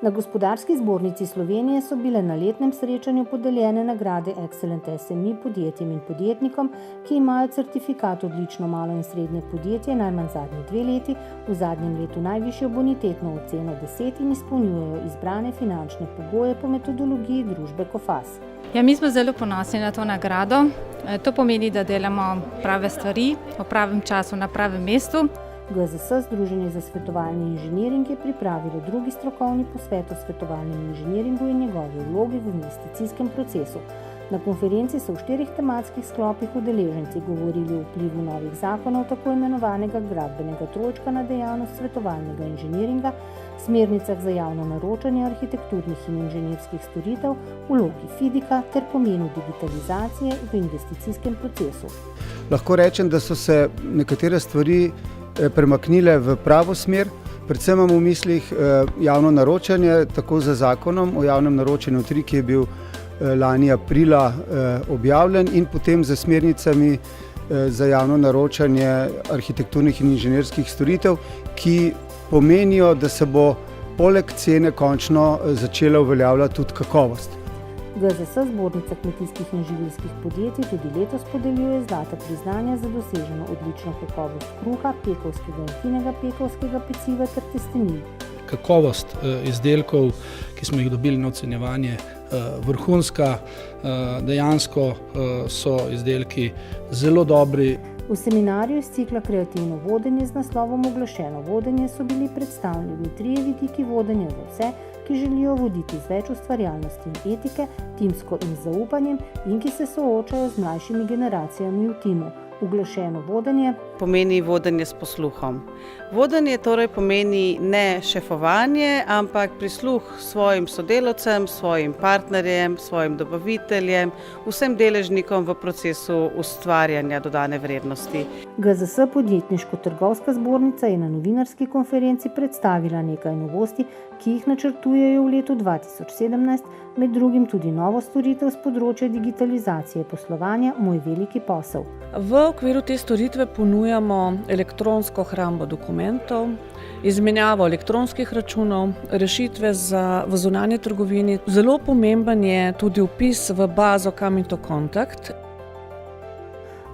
Na Gospodarski zbornici Slovenije so bile na letnem srečanju podeljene nagrade Excellent SME podjetjem in podjetnikom, ki imajo certifikat odlično malo in srednje podjetje najmanj zadnji 2 leti, v zadnjem letu najvišjo bonitetno oceno 10 in izpolnjujejo izbrane finančne pogoje po metodologiji družbe Kofas. Ja, mi smo zelo ponosni na to nagrado. To pomeni, da delamo prave stvari v pravem času na pravem mestu. GZS, Združenje za svetovalni inženiring, je pripravilo drugi strokovni posvet o svetovalnem inženiringu in njegovi vlogi v investicijskem procesu. Na konferenci so v 4 tematskih sklopih udeleženci govorili o vplivu novih zakonov tako imenovanega gradbenega trojčka na dejavnost svetovalnega inženiringa, smernicah za javno naročanje arhitekturnih in inženirskih storitev, vlogi FIDIK-a ter pomenu digitalizacije v investicijskem procesu. Lahko rečem, da so se nekatere stvari premaknile v pravo smer, predvsem imamo v mislih javno naročanje, tako za zakonom o javnem naročanju 3, ki je bil lani aprila objavljen, in potem za smernicami za javno naročanje arhitekturnih in inženirskih storitev, ki pomenijo, da se bo poleg cene končno začela uveljavljati tudi kakovost. GZS, Zbornica kmetijskih in živilskih podjetij, tudi letos podeljuje zlata priznanja za doseženo odlično kakovost kruha, pekovskega in finega pekovskega peciva ter testenine. Kakovost izdelkov, ki smo jih dobili na ocenjevanje, vrhunska, dejansko so izdelki zelo dobri. V seminarju iz cikla Kreativno vodenje z naslovom Oglašeno vodenje so bili predstavljeni 3 vidiki vodenja za vse, ki želijo voditi z več ustvarjalnosti in etike, timsko in z zaupanjem in ki se soočajo z mlajšimi generacijami v timu. Oglašeno vodenje pomeni vodenje s posluhom. Vodenje torej pomeni ne šefovanje, ampak prisluh svojim sodelavcem, svojim partnerjem, svojim dobaviteljem, vsem deležnikom v procesu ustvarjanja dodane vrednosti. GZS, Podjetniško-trgovska zbornica, je na novinarski konferenci predstavila nekaj novosti, ki jih načrtujejo v letu 2017, med drugim tudi novo storitev z področja digitalizacije poslovanja Moj veliki posel. V okviru te storitve ponujamo elektronsko hrambo dokumentov, izmenjavo elektronskih računov, rešitve v zunanji trgovini. Zelo pomemben je tudi vpis v bazo Come into Contact.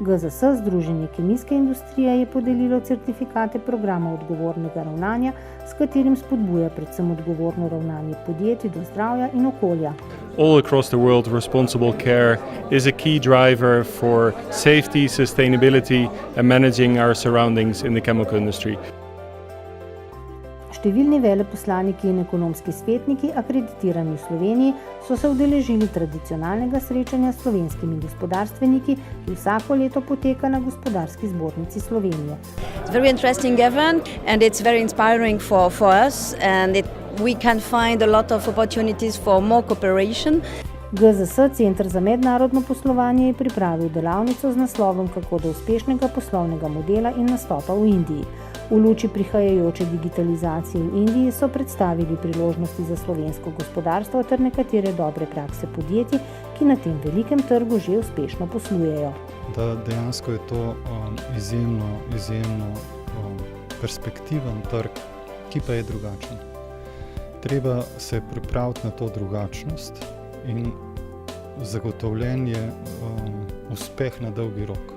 GZS, Združenje kemijske industrije, je podelilo certifikate programa odgovornega ravnanja, s katerim spodbuja predvsem odgovorno ravnanje podjetij do zdravja in okolja. All across the world, responsible care is a key driver for safety, sustainability and managing our surroundings in the chemical industry. Številni veleposlaniki in ekonomski svetniki, akreditirani v Sloveniji, so se udeležili tradicionalnega srečanja s slovenskimi gospodarstveniki, ki vsako leto poteka na Gospodarski zbornici Slovenije. It's a very interesting event and it's very inspiring for us and we can find a lot of opportunities for more cooperation. GZS, Center za mednarodno poslovanje, je pripravil delavnico z naslovom Kako do uspešnega poslovnega modela in nastopa v Indiji. V luči prihajajoče digitalizacije v Indiji so predstavili priložnosti za slovensko gospodarstvo ter nekatere dobre prakse podjetij, ki na tem velikem trgu že uspešno poslujejo. Dejansko je to izjemno perspektiven trg, ki pa je drugačen. Treba se pripraviti na to drugačnost in zagotovljen je uspeh na dolgi rok.